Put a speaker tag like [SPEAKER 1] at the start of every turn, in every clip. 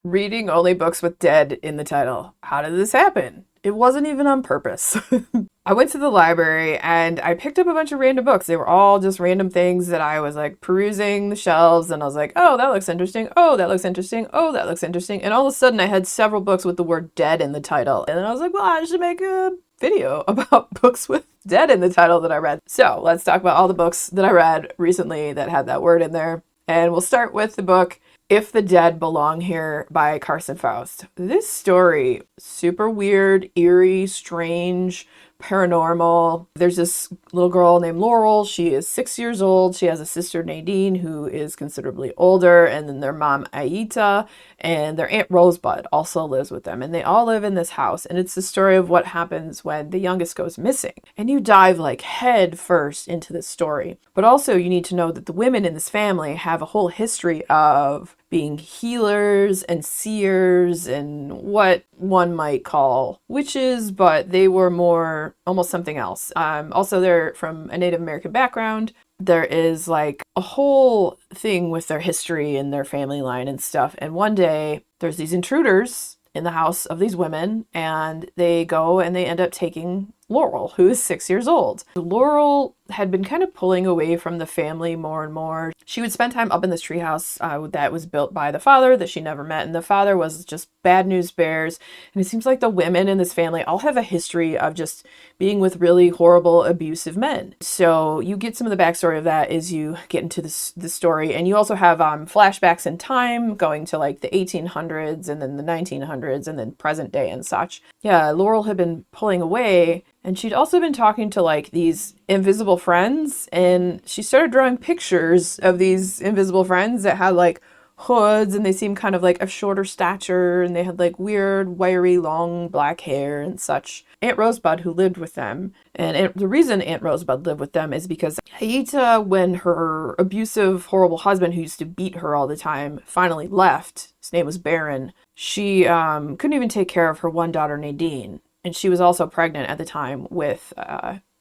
[SPEAKER 1] Reading only books with dead in the title. How did this happen? It wasn't even on purpose. I went to the library and I picked up a bunch of random books. They were all just random things that I was like perusing the shelves and I was like, oh, that looks interesting. Oh, that looks interesting. Oh, that looks interesting. And all of a sudden I had several books with the word dead in the title. And then I was like, well, I should make a video about books with dead in the title that I read. So let's talk about all the books that I read recently that had that word in there. And we'll start with the book If the Dead Belong Here by Carson Faust. This story, super weird, eerie, strange, paranormal. There's this little girl named Laurel. She is 6 years old. She has a sister, Nadine, who is considerably older, and then their mom, Aita, and their aunt Rosebud also lives with them. And they all live in this house. And it's the story of what happens when the youngest goes missing. And you dive like head first into this story. But also you need to know that the women in this family have a whole history of being healers and seers and what one might call witches, but they were more almost something else. Also, they're from a Native American background. There is like a whole thing with their history and their family line and stuff. And one day there's these intruders in the house of these women and they go and they end up taking Laurel, who is 6 years old. Laurel had been kind of pulling away from the family more and more. She would spend time up in this treehouse that was built by the father that she never met, and the father was just bad news bears. And it seems like the women in this family all have a history of just being with really horrible, abusive men. So you get some of the backstory of that as you get into this story, and you also have flashbacks in time going to like the 1800s and then the 1900s and then present day and such. Yeah, Laurel had been pulling away. And she'd also been talking to like these invisible friends, and she started drawing pictures of these invisible friends that had like hoods and they seemed kind of like of shorter stature and they had like weird, wiry, long black hair and such. Aunt Rosebud, who lived with them, and the reason Aunt Rosebud lived with them is because Aita, when her abusive, horrible husband, who used to beat her all the time, finally left, his name was Baron, she couldn't even take care of her one daughter, Nadine. And she was also pregnant at the time with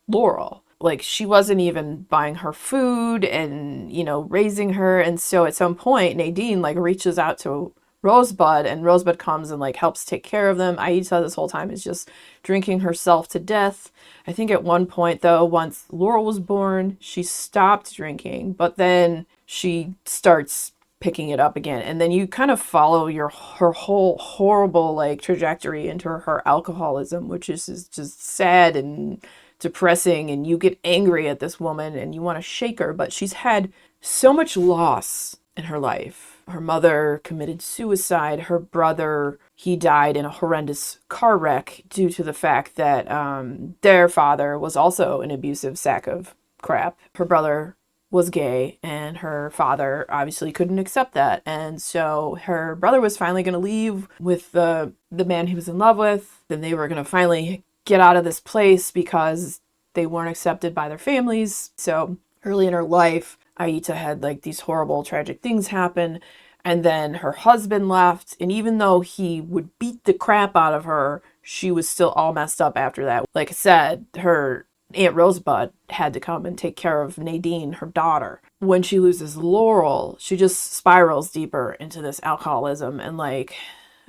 [SPEAKER 1] Laurel. Like, she wasn't even buying her food and, you know, raising her. And so at some point, Nadine, like, reaches out to Rosebud, and Rosebud comes and, like, helps take care of them. Aita this whole time is just drinking herself to death. I think at one point, though, once Laurel was born, she stopped drinking. But then she starts picking it up again, and then you kind of follow her whole horrible like trajectory into her alcoholism, which is just sad and depressing, and you get angry at this woman and you want to shake her, but she's had so much loss in her life. Her mother committed suicide. Her brother, he died in a horrendous car wreck due to the fact that their father was also an abusive sack of crap. Her brother was gay, and her father obviously couldn't accept that. And so her brother was finally going to leave with the man he was in love with. Then they were going to finally get out of this place because they weren't accepted by their families. So early in her life, Aita had like these horrible, tragic things happen. And then her husband left. And even though he would beat the crap out of her, she was still all messed up after that. Like I said, her Aunt Rosebud had to come and take care of Nadine, her daughter. When she loses Laurel, she just spirals deeper into this alcoholism. And like,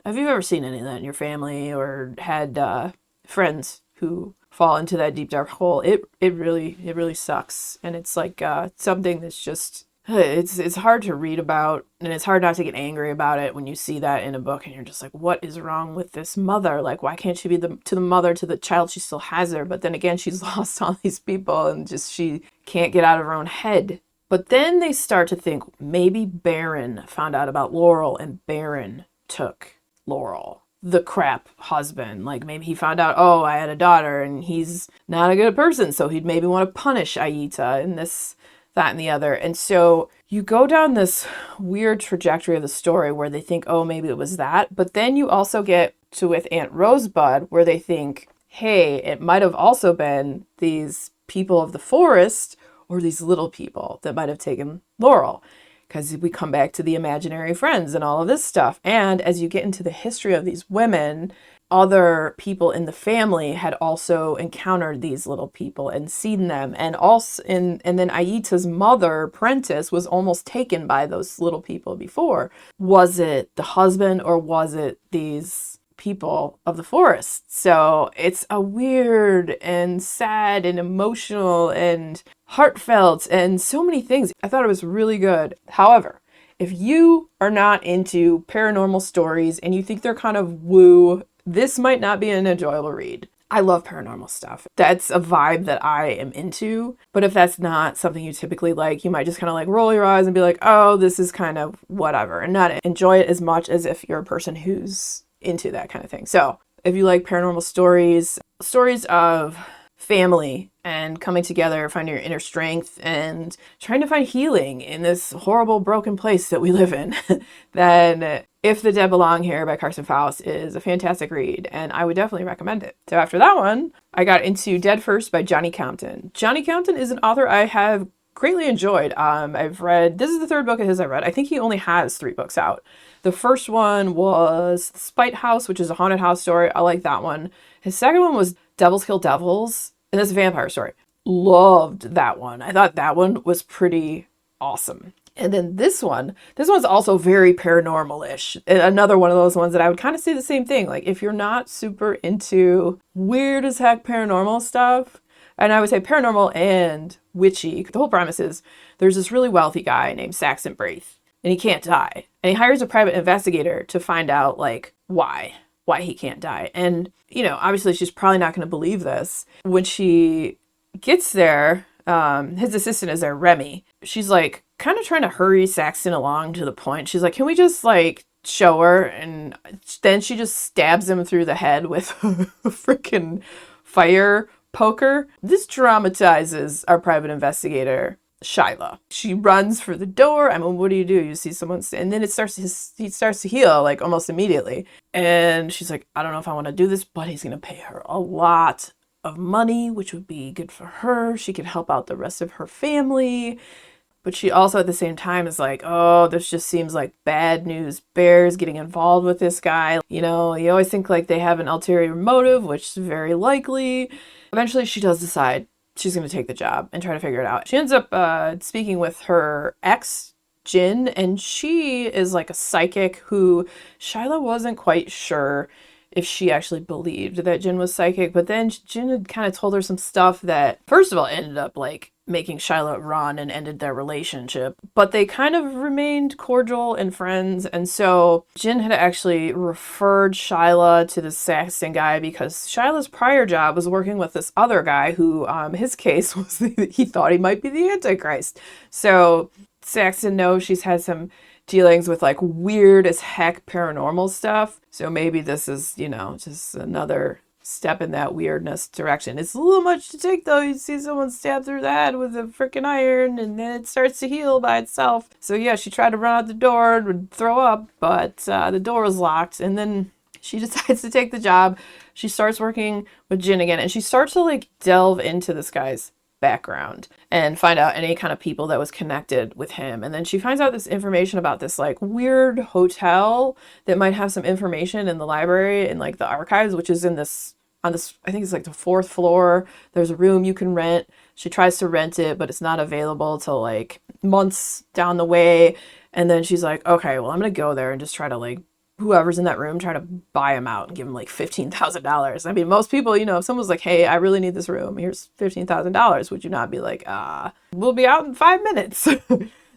[SPEAKER 1] have you ever seen any of that in your family or had friends who fall into that deep dark hole? It really sucks. And it's like something that's just it's hard to read about, and it's hard not to get angry about it when you see that in a book and you're just like, what is wrong with this mother? Like, why can't she be the mother to the child she still has her? But then again, she's lost all these people and just she can't get out of her own head. But then they start to think maybe Baron found out about Laurel and Baron took Laurel, the crap husband. Like, maybe he found out, oh, I had a daughter and he's not a good person, so he'd maybe want to punish Aita and this, that, and the other. And so you go down this weird trajectory of the story where they think, oh, maybe it was that. But then you also get to with Aunt Rosebud where they think, hey, it might have also been these people of the forest or these little people that might have taken Laurel. Because we come back to the imaginary friends and all of this stuff. And as you get into the history of these women, other people in the family had also encountered these little people and seen them. And also, and then Aita's mother, Prentice, was almost taken by those little people before. Was it the husband or was it these people of the forest? So it's a weird and sad and emotional and heartfelt and so many things. I thought it was really good. However, if you are not into paranormal stories and you think they're kind of woo, this might not be an enjoyable read. I love paranormal stuff. That's a vibe that I am into. But if that's not something you typically like, you might just kind of like roll your eyes and be like, oh, this is kind of whatever, and not enjoy it as much as if you're a person who's into that kind of thing. So if you like paranormal stories, stories of family and coming together, finding your inner strength and trying to find healing in this horrible broken place that we live in, then If the Dead Belong Here by Carson Faust is a fantastic read, and I would definitely recommend it. So after that one, I got into Dead First by Johnny Compton. Johnny Compton is an author I have greatly enjoyed. I've read, this is the third book of his I read. I think he only has 3 books out. The first one was Spite House, which is a haunted house story. I like that one. His second one was Devils Kill Devils, and it's a vampire story. Loved that one. I thought that one was pretty awesome. And then this one's also very paranormal-ish. Another one of those ones that I would kind of say the same thing. Like, if you're not super into weird as heck paranormal stuff, and I would say paranormal and witchy, the whole premise is there's this really wealthy guy named Saxon Braith, and he can't die. And he hires a private investigator to find out, like, why he can't die. And, you know, obviously she's probably not going to believe this. When she gets there, his assistant is there, Remy. She's like kind of trying to hurry Saxon along to the point. She's like, can we just like show her? And then she just stabs him through the head with a freaking fire poker. This dramatizes our private investigator, Shyla. She runs for the door. I mean, what do? You see someone, and then he starts to heal like almost immediately. And she's like, I don't know if I want to do this, but he's going to pay her a lot of money, which would be good for her. She could help out the rest of her family. But she also at the same time is like, oh, this just seems like bad news bears getting involved with this guy. You know, you always think like they have an ulterior motive, which is very likely. Eventually she does decide she's going to take the job and try to figure it out. She ends up speaking with her ex, Jin, and she is like a psychic who Shyla wasn't quite sure if she actually believed that Jin was psychic. But then Jin had kind of told her some stuff that, first of all, ended up like making Shyla run and ended their relationship. But they kind of remained cordial and friends. And so Jin had actually referred Shyla to the Saxon guy because Shyla's prior job was working with this other guy who, his case was he thought he might be the Antichrist. So Saxon knows she's had some dealings with like weird as heck paranormal stuff. So maybe this is, you know, just another step in that weirdness direction. It's a little much to take though. You see someone stabbed through the head with a freaking iron and then it starts to heal by itself. So yeah, she tried to run out the door and would throw up, but the door was locked, and then she decides to take the job. She starts working with Jin again, and she starts to like delve into this guy's background and find out any kind of people that was connected with him. And then she finds out this information about this like weird hotel that might have some information in the library and like the archives, which is on this, I think it's like the 4th floor. There's a room you can rent. She tries to rent it, but it's not available till like months down the way. And then she's like, okay, well, I'm gonna go there and just try to like whoever's in that room, try to buy him out and give him like $15,000. I mean, most people, you know, if someone's like, hey, I really need this room, here's $15,000, would you not be like, we'll be out in 5 minutes?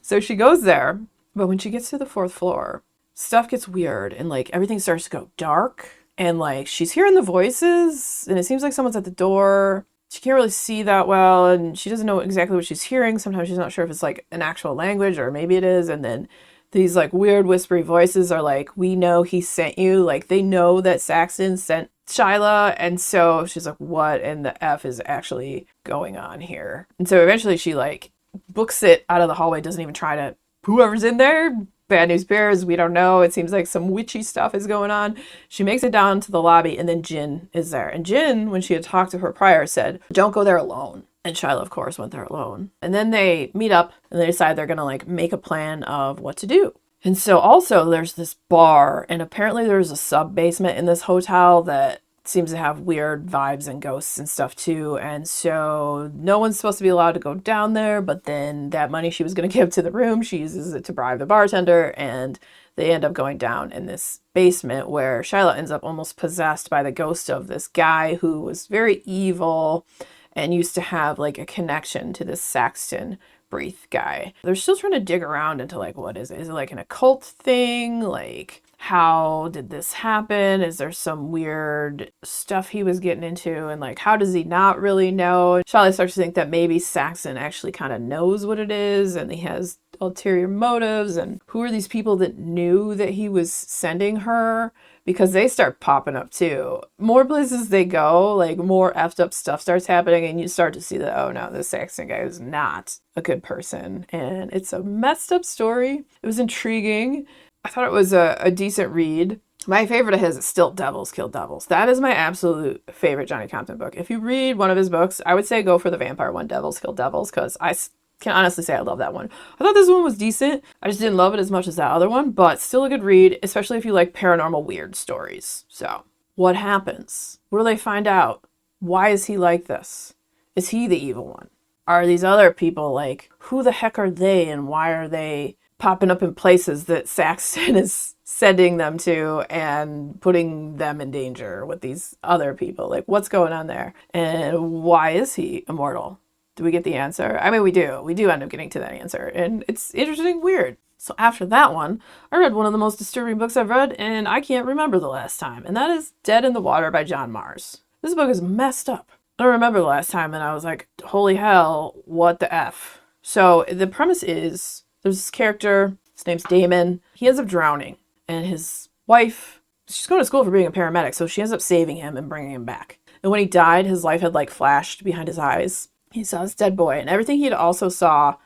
[SPEAKER 1] So she goes there, but when she gets to the 4th floor, stuff gets weird and like everything starts to go dark, and like she's hearing the voices and it seems like someone's at the door. She can't really see that well, and she doesn't know exactly what she's hearing. Sometimes she's not sure if it's like an actual language or maybe it is. And then these like weird whispery voices are like, we know he sent you. Like they know that Saxon sent Shyla. And so she's like, what in the F is actually going on here? And so eventually she like books it out of the hallway, doesn't even try to, whoever's in there, bad news bears, we don't know. It seems like some witchy stuff is going on. She makes it down to the lobby, and then Jin is there. And Jin, when she had talked to her prior, said, don't go there alone. And Shyla, of course, went there alone. And then they meet up and they decide they're going to like make a plan of what to do. And so also there's this bar, and apparently there's a sub basement in this hotel that seems to have weird vibes and ghosts and stuff too. And so no one's supposed to be allowed to go down there, but then that money she was going to give to the room, she uses it to bribe the bartender, and they end up going down in this basement where Shiloh ends up almost possessed by the ghost of this guy who was very evil and used to have like a connection to this Saxton Breath guy. They're still trying to dig around into like, what is it? Is it like an occult thing? Like, how did this happen? Is there some weird stuff he was getting into? And like, how does he not really know? Charlie starts to think that maybe Saxon actually kind of knows what it is and he has ulterior motives. And who are these people that knew that he was sending her? Because they start popping up too. More places they go, like more effed up stuff starts happening, and you start to see that, oh no, this Saxon guy is not a good person. And it's a messed up story. It was intriguing. I thought it was a decent read. My favorite of his is still Devils Kill Devils. That is my absolute favorite Johnny Compton book. If you read one of his books, I would say go for the vampire one, Devils Kill Devils, because I can honestly say I love that one. I thought this one was decent. I just didn't love it as much as that other one, but still a good read, especially if you like paranormal weird stories. So, what happens? What do they find out? Why is he like this? Is he the evil one? Are these other people like, who the heck are they and why are they popping up in places that Saxton is sending them to and putting them in danger with these other people? Like, what's going on there? And why is he immortal? Do we get the answer? I mean, we do. We do end up getting to that answer. And it's interesting, weird. So after that one, I read one of the most disturbing books I've read, and I can't remember the last time. And that is Dead in the Water by John Mars. This book is messed up. I don't remember the last time, and I was like, holy hell, what the F? So the premise is, there's this character, his name's Damon. He ends up drowning, and his wife, she's going to school for being a paramedic, so she ends up saving him and bringing him back. And when he died, his life had like flashed behind his eyes. He saw his dead boy, and everything he'd also saw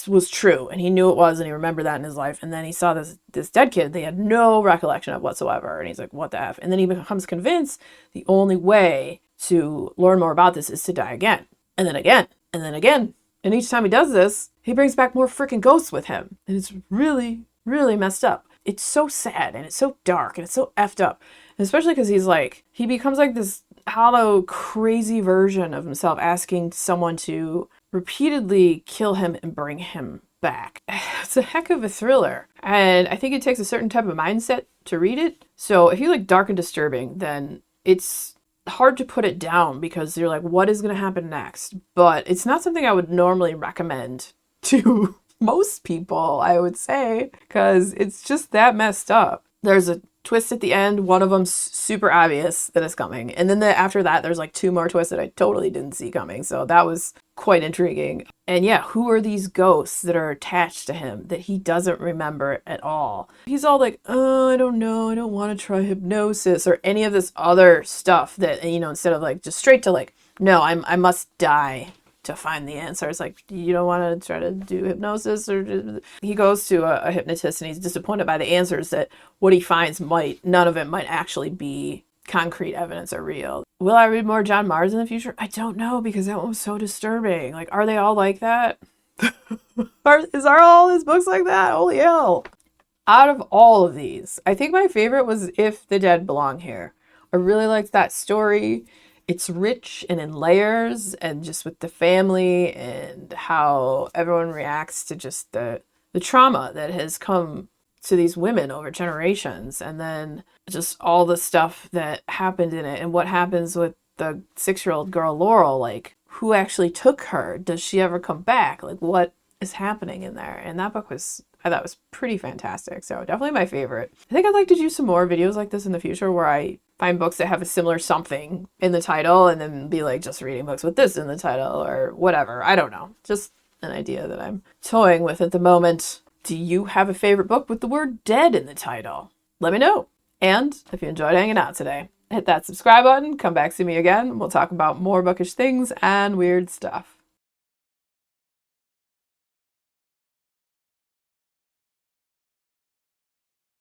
[SPEAKER 1] was true, and he knew it was, and he remembered that in his life. And then he saw this dead kid they had no recollection of whatsoever, and he's like, what the F? And then he becomes convinced the only way to learn more about this is to die again, and then again, and then again. And each time he does this, he brings back more freaking ghosts with him, and it's really, really messed up. It's so sad, and it's so dark, and it's so effed up, and especially because he becomes like this hollow, crazy version of himself, asking someone to repeatedly kill him and bring him back. It's a heck of a thriller, and I think it takes a certain type of mindset to read it. So if you like dark and disturbing, then it's hard to put it down because you're like, what is going to happen next? But it's not something I would normally recommend to most people, I would say, because it's just that messed up. There's a twist at the end. One of them's super obvious that it's coming. And then after that, there's like two more twists that I totally didn't see coming. So that was quite intriguing. And yeah, who are these ghosts that are attached to him that he doesn't remember at all? He's all like, oh, I don't know. I don't want to try hypnosis or any of this other stuff that, you know, instead of like just straight to like, no, I must die to find the answer. It's like, you don't want to try to do hypnosis, or he goes to a hypnotist and he's disappointed by the answers that what he finds none of it might actually be concrete evidence or real. Will I read more John Mars in the future? I don't know, because that one was so disturbing. Like, are they all like that? Are all his books like that? Holy hell. Out of all of these, I think my favorite was If the Dead Belong Here. I really liked that story. It's rich and in layers, and just with the family and how everyone reacts to just the trauma that has come to these women over generations, and then just all the stuff that happened in it, and what happens with the 6-year-old girl Laurel. Like, who actually took her? Does she ever come back? Like, what is happening in there? And that book I thought was pretty fantastic. So definitely my favorite. I think I'd like to do some more videos like this in the future where I find books that have a similar something in the title and then be like just reading books with this in the title or whatever. I don't know. Just an idea that I'm toying with at the moment. Do you have a favorite book with the word dead in the title? Let me know. And if you enjoyed hanging out today, hit that subscribe button, come back, see me again. We'll talk about more bookish things and weird stuff.